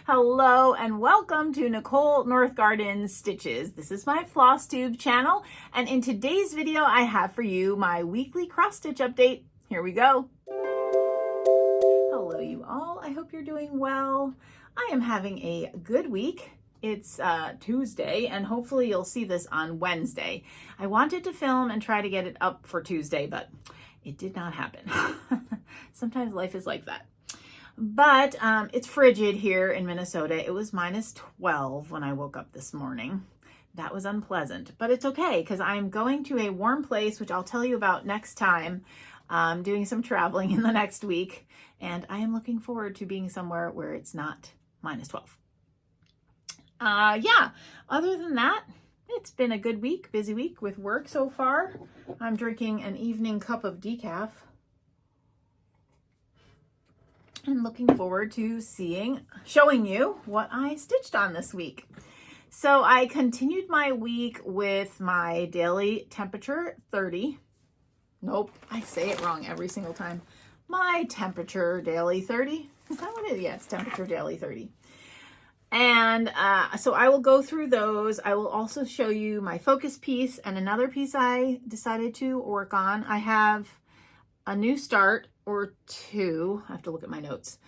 Hello and welcome to Nicole Northgarden Stitches. This is my FlossTube channel, and in today's video I have for you my weekly cross stitch update. Here we go. Hello you all, I hope you're doing well. I am having a good week. It's Tuesday, and hopefully you'll see this on Wednesday. I wanted to film and try to get it up for Tuesday, but it did not happen. Sometimes life is like that. But it's frigid here in Minnesota. It was -12 when I woke up this morning. That was unpleasant, but it's okay because I'm going to a warm place, which I'll tell you about next time. I'm doing some traveling in the next week, and I am looking forward to being somewhere where it's not -12. Yeah, other than that, it's been a good week, busy week with work so far. I'm drinking an evening cup of decaf. And looking forward to showing you what I stitched on this week. So I continued my week with my daily temperature 30. Nope, I say it wrong every single time. My temperature daily 30. Is that what it is? Yeah, it's temperature daily 30. And so I will go through those. I will also show you my focus piece and another piece I decided to work on. I have a new start or two. I have to look at my notes.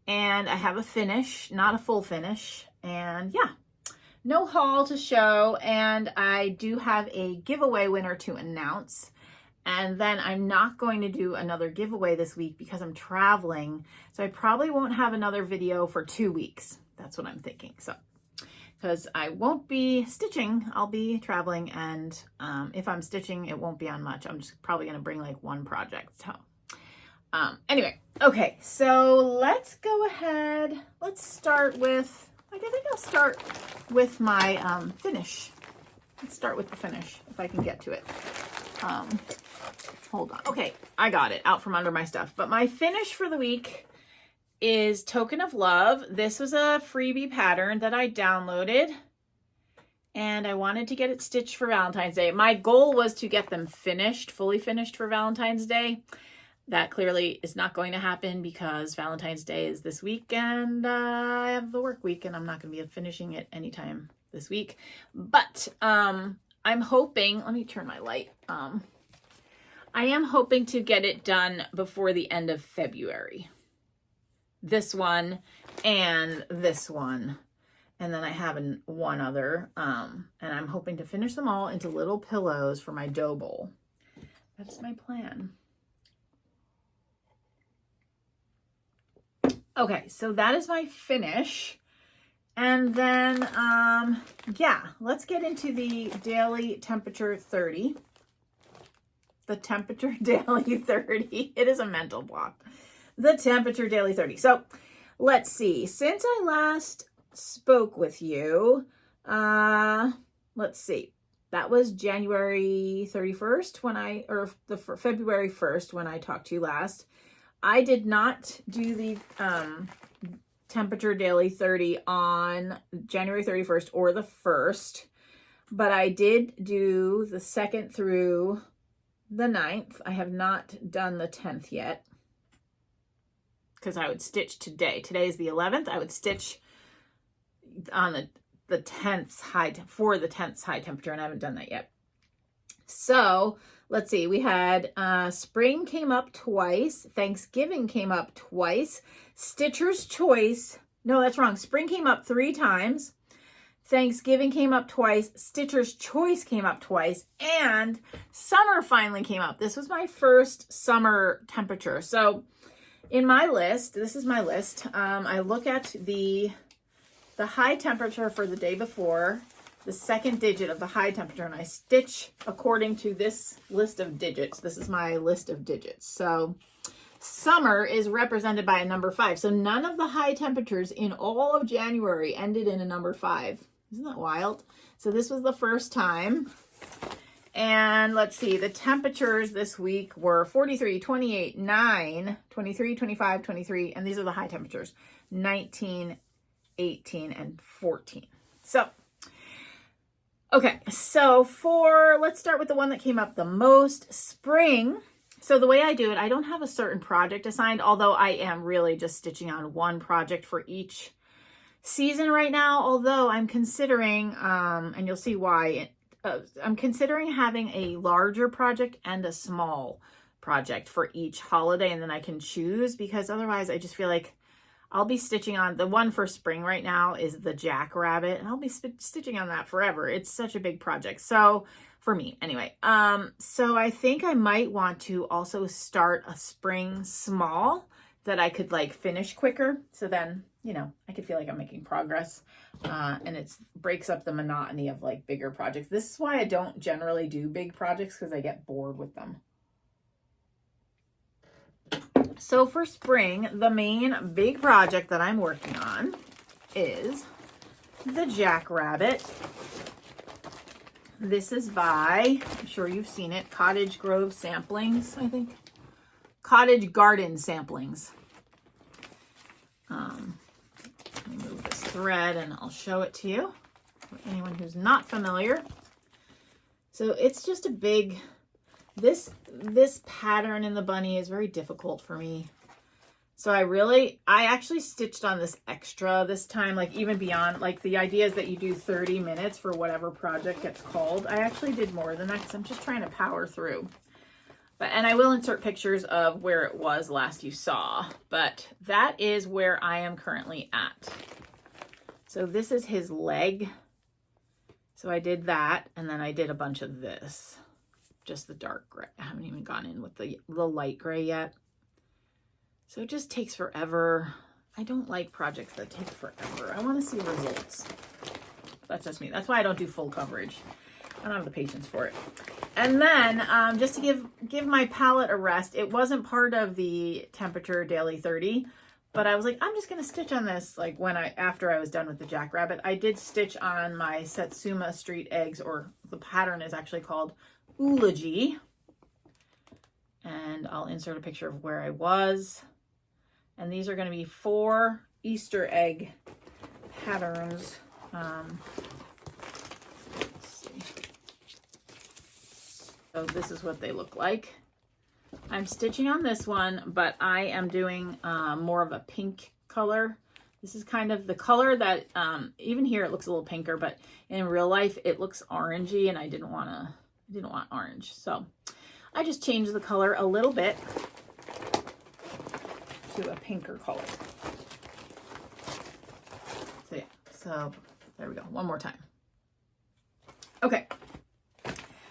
And I have a finish, not a full finish. And yeah, no haul to show. And I do have a giveaway winner to announce. And then I'm not going to do another giveaway this week because I'm traveling. So I probably won't have another video for 2 weeks. That's what I'm thinking. So, because I won't be stitching, I'll be traveling. And if I'm stitching, it won't be on much. I'm just probably going to bring like one project. So anyway, okay, so let's go ahead. Let's start with, I think I'll start with my finish. Let's start with the finish if I can get to it. Hold on. Okay, I got it out from under my stuff. But my finish for the week is Token of Love. This was a freebie pattern that I downloaded, and I wanted to get it stitched for Valentine's Day. My goal was to get them finished, fully finished for Valentine's Day. That clearly is not going to happen because Valentine's Day is this week, and I have the work week, and I'm not going to be finishing it anytime this week. But I'm hoping, let me turn my light. I am hoping to get it done before the end of February. This one and this one. And then I have one other. And I'm hoping to finish them all into little pillows for my dough bowl. That's my plan. Okay, so that is my finish. And then, yeah, let's get into the daily temperature 30. The temperature daily 30. It is a mental block. The temperature daily 30. So let's see. Since I last spoke with you, let's see. That was January 31st or February 1st when I talked to you last. I did not do the temperature daily 30 on January 31st or the 1st, but I did do the 2nd through the 9th. I have not done the 10th yet because I would stitch today. Today is the 11th. I would stitch on the 10th high temperature, and I haven't done that yet. So let's see, we had spring came up twice, Thanksgiving came up twice, Stitcher's Choice, no, that's wrong, spring came up 3 times, Thanksgiving came up twice, Stitcher's Choice came up twice, and summer finally came up. This was my first summer temperature. So in my list, this is my list, I look at the high temperature for the day before, the second digit of the high temperature, and I stitch according to this list of digits. This is my list of digits. So summer is represented by a number 5. So none of the high temperatures in all of January ended in a number 5. Isn't that wild? So this was the first time. And let's see, the temperatures this week were 43, 28, 9, 23, 25, 23, and these are the high temperatures, 19, 18, and 14. So okay, so let's start with the one that came up the most, spring. So the way I do it, I don't have a certain project assigned, although I am really just stitching on one project for each season right now, although I'm considering, and you'll see why, I'm considering having a larger project and a small project for each holiday, and then I can choose, because otherwise I just feel like I'll be stitching on, the one for spring right now is the jackrabbit, and I'll be stitching on that forever. It's such a big project. So for me anyway, so I think I might want to also start a spring small that I could like finish quicker. So then, you know, I could feel like I'm making progress, and it breaks up the monotony of like bigger projects. This is why I don't generally do big projects, because I get bored with them. So for spring, the main big project that I'm working on is the jackrabbit. This is by, I'm sure you've seen it, Cottage Grove Samplings, I think. Cottage Garden Samplings. Let me move this thread and I'll show it to you for anyone who's not familiar. So it's just a big, this pattern in the bunny is very difficult for me. So I actually stitched on this extra this time, like even beyond, like the idea is that you do 30 minutes for whatever project gets called. I actually did more than that because I'm just trying to power through. But, and I will insert pictures of where it was last you saw, but that is where I am currently at. So this is his leg. So I did that, and then I did a bunch of this, just the dark gray. I haven't even gone in with the light gray yet. So it just takes forever. I don't like projects that take forever. I want to see results. That's just me. That's why I don't do full coverage. I don't have the patience for it. And then just to give my palette a rest, it wasn't part of the Temperature Daily 30, but I was like, I'm just going to stitch on this like after I was done with the jackrabbit. I did stitch on my Satsuma Street Eggs, or the pattern is actually called Eulogy. And I'll insert a picture of where I was. And these are going to be 4 Easter egg patterns. Let's see. So this is what they look like. I'm stitching on this one, but I am doing more of a pink color. This is kind of the color that, even here it looks a little pinker, but in real life it looks orangey, and I didn't want orange. So I just changed the color a little bit to a pinker color. So yeah, so there we go. One more time. Okay.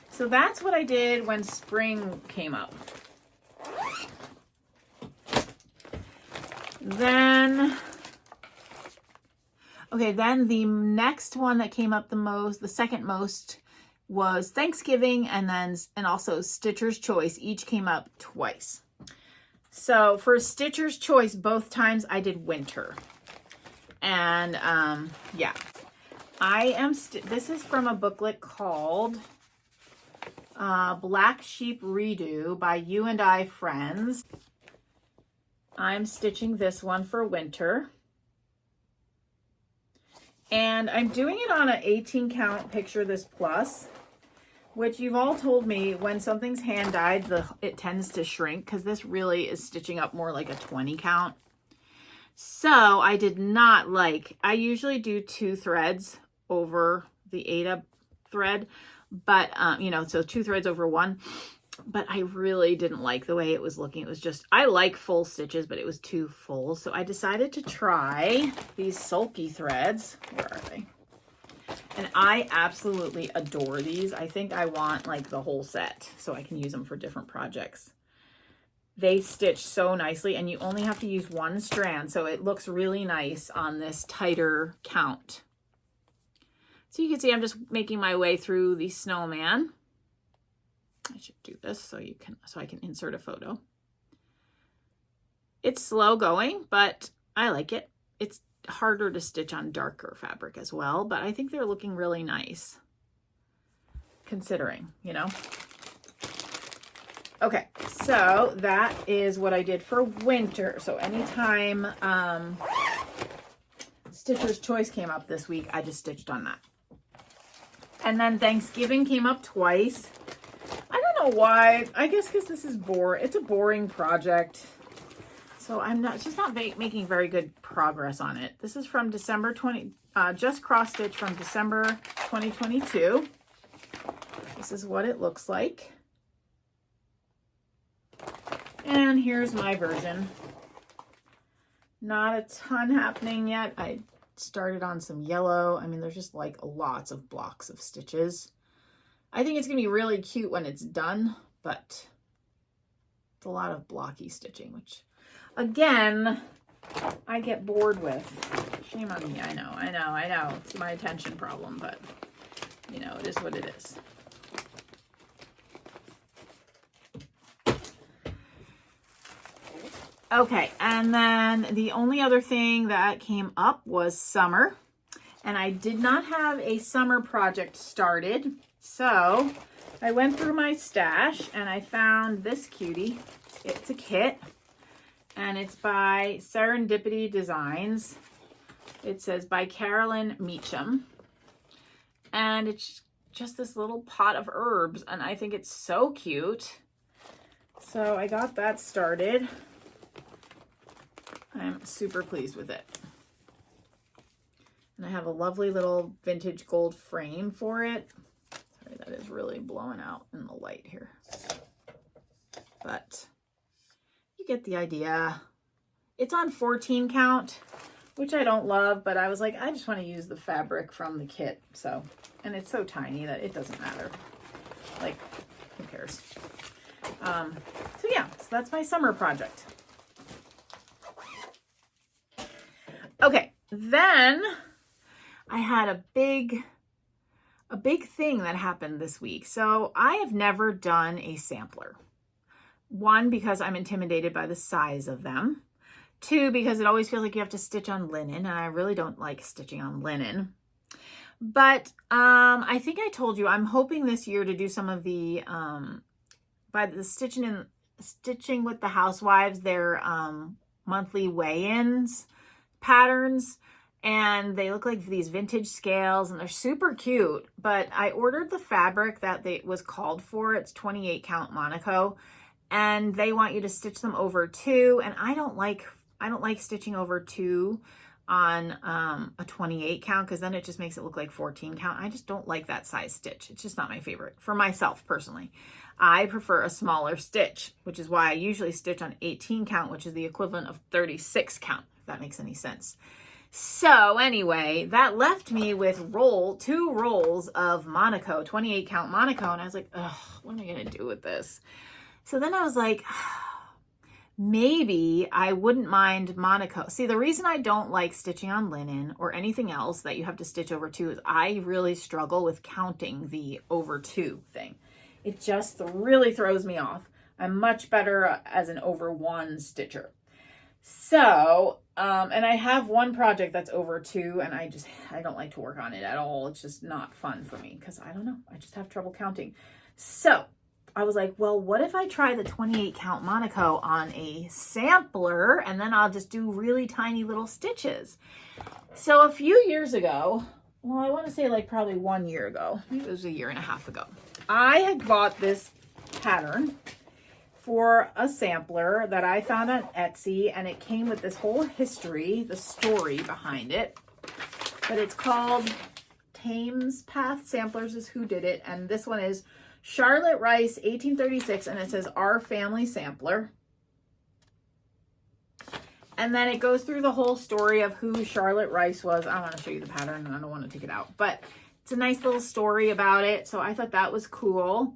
So that's what I did when spring came up. Then, okay, then the next one that came up the second most was Thanksgiving, and also Stitcher's Choice. Each came up twice. So for Stitcher's Choice, both times I did winter. And yeah, this is from a booklet called Black Sheep Redo by You and I Friends. I'm stitching this one for winter. And I'm doing it on an 18 count Picture This Plus, which you've all told me when something's hand dyed, it tends to shrink, because this really is stitching up more like a 20 count. So I usually do 2 threads over the Aida thread, but, you know, so 2 threads over 1, but I really didn't like the way it was looking. It was just, I like full stitches, but it was too full. So I decided to try these sulky threads. Where are they? And I absolutely adore these. I think I want like the whole set so I can use them for different projects. They stitch so nicely, and you only have to use 1 strand, so it looks really nice on this tighter count. So you can see I'm just making my way through the snowman. I should do this so I can insert a photo. It's slow going, but I like it. It's harder to stitch on darker fabric as well, but I think they're looking really nice, considering, you know. Okay, so that is what I did for winter. So anytime Stitcher's Choice came up this week, I just stitched on that. And then Thanksgiving came up twice. I don't know why. I guess because this is it's a boring project. So it's just not making very good progress on it. This is from December 20, just cross stitch from December 2022. This is what it looks like. And here's my version. Not a ton happening yet. I started on some yellow. I mean, there's just like lots of blocks of stitches. I think it's gonna be really cute when it's done, but it's a lot of blocky stitching, which again, I get bored with. Shame on me. I know. It's my attention problem, but you know, it is what it is. Okay, and then the only other thing that came up was summer, and I did not have a summer project started, so I went through my stash and I found this cutie. It's a kit, and it's by Serendipity Designs. It says by Carolyn Meacham, and it's just this little pot of herbs, and I think it's so cute. So I got that started. I'm super pleased with it. And I have a lovely little vintage gold frame for it. Sorry, that is really blowing out in the light here. But you get the idea. It's on 14 count, which I don't love, but I was like, I just want to use the fabric from the kit. So, and it's so tiny that it doesn't matter. Like, who cares? So yeah, so that's my summer project. Okay, then I had a big thing that happened this week. So I have never done a sampler. One, because I'm intimidated by the size of them. Two, because it always feels like you have to stitch on linen, and I really don't like stitching on linen. But I think I told you I'm hoping this year to do some of the by the Stitching with the Housewives, their monthly weigh-ins patterns, and they look like these vintage scales, and they're super cute. But I ordered the fabric that was called for. It's 28 count Monaco, and they want you to stitch them over 2, and I don't like stitching over 2 on a 28 count, because then it just makes it look like 14 count. I just don't like that size stitch. It's just not my favorite for myself personally. I prefer a smaller stitch, which is why I usually stitch on 18 count, which is the equivalent of 36 count, if that makes any sense. So anyway, that left me with 2 rolls of Monaco, 28 count Monaco, and I was like, ugh, what am I gonna do with this? So then I was like, maybe I wouldn't mind Monaco. See, the reason I don't like stitching on linen or anything else that you have to stitch over 2 is I really struggle with counting the over 2 thing. It just really throws me off. I'm much better as an over 1 stitcher. So, and I have one project that's over 2, and I don't like to work on it at all. It's just not fun for me because I don't know. I just have trouble counting. So I was like, well, what if I try the 28 count Monaco on a sampler, and then I'll just do really tiny little stitches. So a few years ago, well, I want to say like probably 1 year ago, maybe it was a year and a half ago, I had bought this pattern for a sampler that I found on Etsy, and it came with this whole history, the story behind it. But it's called Thames Path Samplers is who did it, and this one is Charlotte Rice, 1836, and it says Our Family Sampler. And then it goes through the whole story of who Charlotte Rice was. I want to show you the pattern, and I don't want to take it out, but it's a nice little story about it. So I thought that was cool.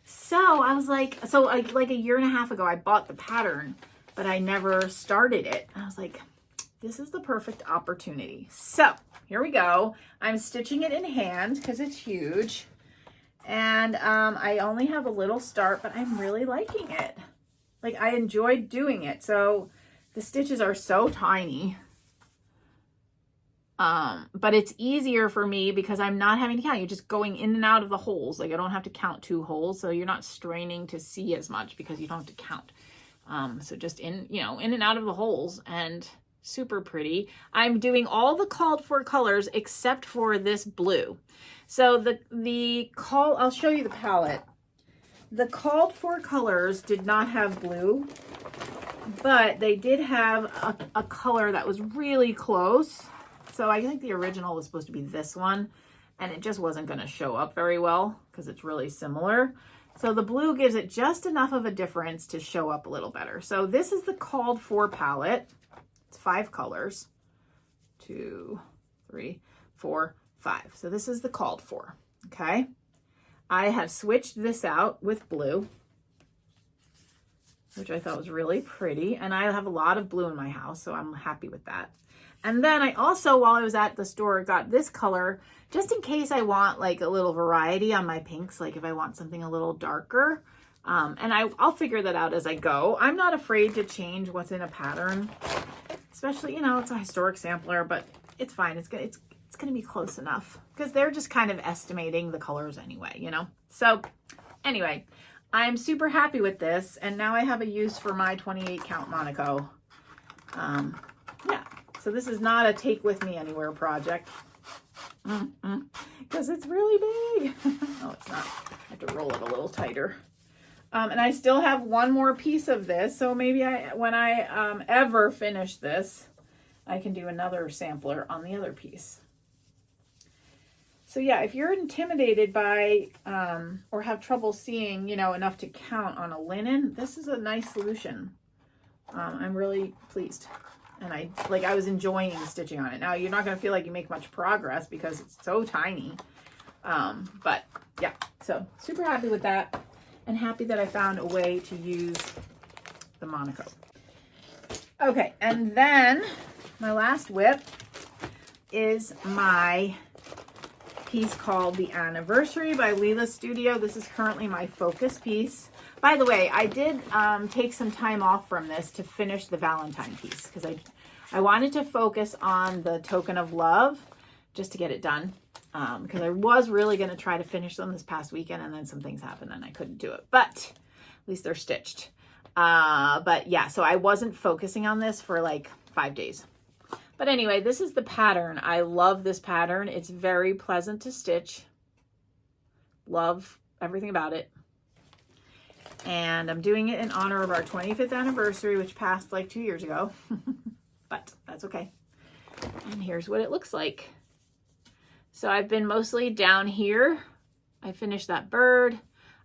So I was like, like a year and a half ago, I bought the pattern, but I never started it. I was like, this is the perfect opportunity. So here we go. I'm stitching it in hand because it's huge. And I only have a little start, but I'm really liking it. Like, I enjoyed doing it. So the stitches are so tiny. But it's easier for me because I'm not having to count. You're just going in and out of the holes. Like, I don't have to count 2 holes. So you're not straining to see as much because you don't have to count. So just in and out of the holes, and super pretty. I'm doing all the called for colors except for this blue. So I'll show you the palette. The called for colors did not have blue. but they did have a color that was really close. So I think the original was supposed to be this one, and it just wasn't going to show up very well because it's really similar. So the blue gives it just enough of a difference to show up a little better. So this is the called for palette. It's 5 colors. 2, 3, 4, 5. So this is the called for. Okay. I have switched this out with blue, which I thought was really pretty. And I have a lot of blue in my house, so I'm happy with that. And then I also, while I was at the store, got this color just in case I want like a little variety on my pinks, like if I want something a little darker. And I'll figure that out as I go. I'm not afraid to change what's in a pattern, especially, you know, it's a historic sampler, but it's fine. It's going to be close enough because they're just kind of estimating the colors anyway, you know? So anyway, I'm super happy with this. And now I have a use for my 28 count Monaco. Yeah. So this is not a take with me anywhere project because it's really big. No, it's not. I have to roll it a little tighter. And I still have one more piece of this. So maybe when I ever finish this, I can do another sampler on the other piece. So yeah, if you're intimidated by or have trouble seeing, you know, enough to count on a linen, this is a nice solution. I'm really pleased. And I was enjoying stitching on it. Now, you're not going to feel like you make much progress because it's so tiny. But yeah, so super happy with that. And happy that I found a way to use the Monaco. Okay, and then my last whip is my piece called The Anniversary by Leela Studio. This is currently my focus piece. By the way, I did take some time off from this to finish the Valentine piece because I wanted to focus on the Token of Love just to get it done. Because I was really going to try to finish them this past weekend, and then some things happened and I couldn't do it. But at least they're stitched. But yeah, so I wasn't focusing on this for like 5 days. But anyway, this is the pattern. I love this pattern. It's very pleasant to stitch. Love everything about it. And I'm doing it in honor of our 25th anniversary, which passed like 2 years ago. But that's okay. And here's what it looks like. So I've been mostly down here. I finished that bird.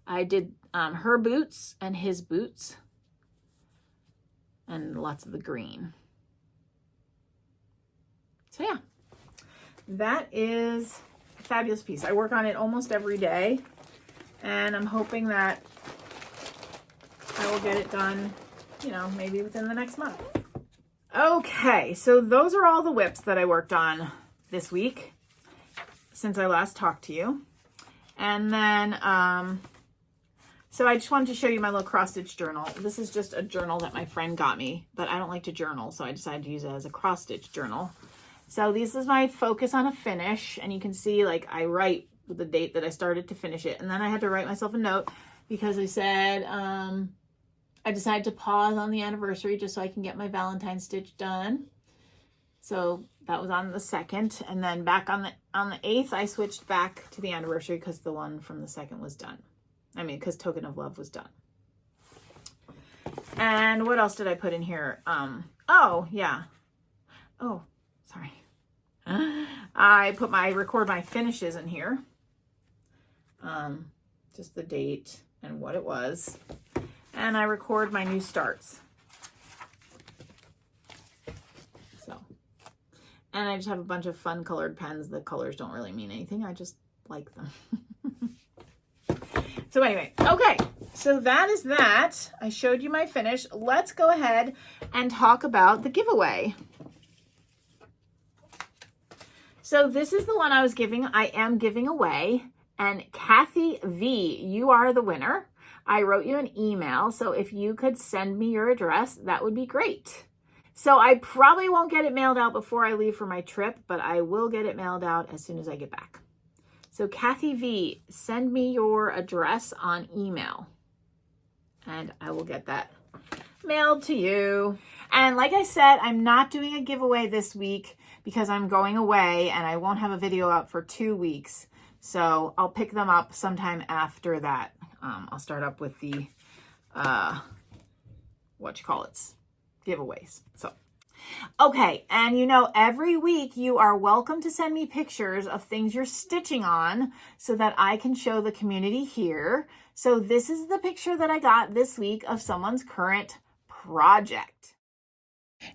I did her boots and his boots. And lots of the green. So yeah, that is a fabulous piece. I work on it almost every day. And I'm hoping that I will get it done, you know, maybe within the next month. Okay, so those are all the whips that I worked on this week since I last talked to you. And then, so I just wanted to show you my little cross stitch journal. This is just a journal that my friend got me, but I don't like to journal, so I decided to use it as a cross stitch journal. So this is my focus on a finish, and you can see like I write with the date that I started to finish it, and then I had to write myself a note because I said I decided to pause on the anniversary just so I can get my Valentine stitch done. So that was on the 2nd, and then back on the 8th, I switched back to the anniversary because the one from the 2nd was done. I mean, because Token of Love was done. And what else did I put in here? Oh yeah. Oh, sorry. I put record my finishes in here. Just the date and what it was. And I record my new starts. So, and I just have a bunch of fun colored pens. The colors don't really mean anything. I just like them. So anyway, okay. So that is that. I showed you my finish. Let's go ahead and talk about the giveaway. So this is the one I was giving. I am giving away. And Kathy V, you are the winner. I wrote you an email, so if you could send me your address, that would be great. So I probably won't get it mailed out before I leave for my trip, but I will get it mailed out as soon as I get back. So Kathy V, send me your address on email, and I will get that mailed to you. And like I said, I'm not doing a giveaway this week because I'm going away, and I won't have a video up for 2 weeks. So I'll pick them up sometime after that. I'll start up with the, giveaways. So, okay. And you know, every week you are welcome to send me pictures of things you're stitching on so that I can show the community here. So this is the picture that I got this week of someone's current project.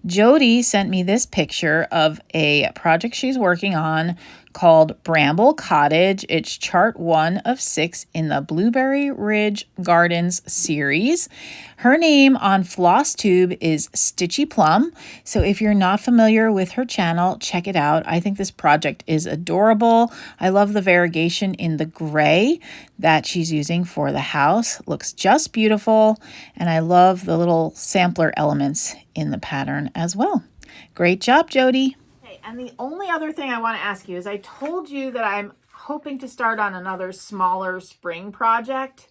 Jody sent me this picture of a project she's working on called Bramble Cottage. It's chart 1 of 6 in the Blueberry Ridge Gardens series. Her name on FlossTube is Stitchy Plum. So if you're not familiar with her channel, check it out. I think this project is adorable. I love the variegation in the gray that she's using for the house. Looks just beautiful. And I love the little sampler elements in the pattern as well. Great job, Jody. Okay, and the only other thing I want to ask you is I told you that I'm hoping to start on another smaller spring project.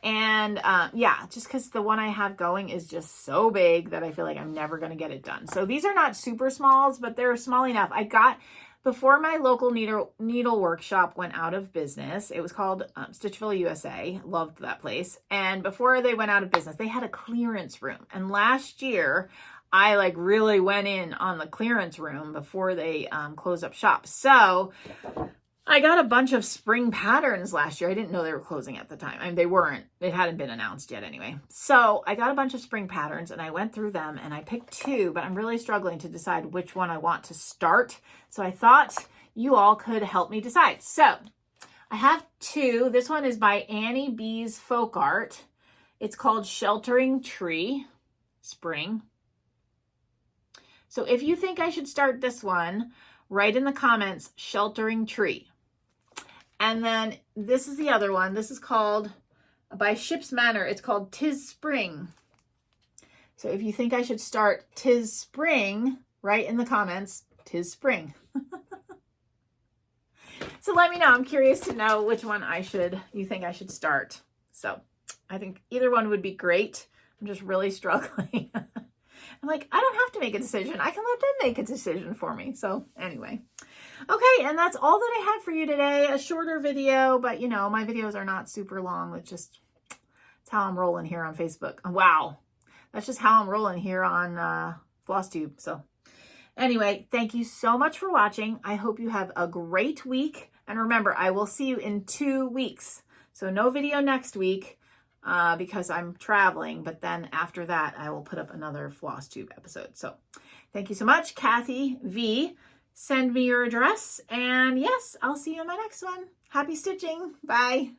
And yeah, just because the one I have going is just so big that I feel like I'm never going to get it done. So these are not super smalls, but they're small enough. I got, before my local needle workshop went out of business, it was called Stitchville USA. Loved that place. And before they went out of business, they had a clearance room. And last year, I like really went in on the clearance room before they closed up shop. So I got a bunch of spring patterns last year. I didn't know they were closing at the time. I mean, they weren't. It hadn't been announced yet anyway. So I got a bunch of spring patterns and I went through them and I picked 2, but I'm really struggling to decide which one I want to start. So I thought you all could help me decide. So I have 2. This one is by Annie B's Folk Art. It's called Sheltering Tree Spring. So if you think I should start this one, write in the comments, Sheltering Tree. And then this is the other one. This is called, by Ship's Manor, it's called 'Tis Spring. So if you think I should start 'Tis Spring, write in the comments, 'Tis Spring. So let me know. I'm curious to know which one you think I should start. So I think either one would be great. I'm just really struggling. I'm like, I don't have to make a decision. I can let them make a decision for me. So anyway. Okay, and that's all that I had for you today. A shorter video, but you know, my videos are not super long. It's how I'm rolling here on Facebook. Wow. That's just how I'm rolling here on FlossTube. So anyway, thank you so much for watching. I hope you have a great week. And remember, I will see you in 2 weeks. So no video next week because I'm traveling. But then after that, I will put up another FlossTube episode. So thank you so much, Kathy V. Send me your address. And yes, I'll see you in my next one. Happy stitching. Bye.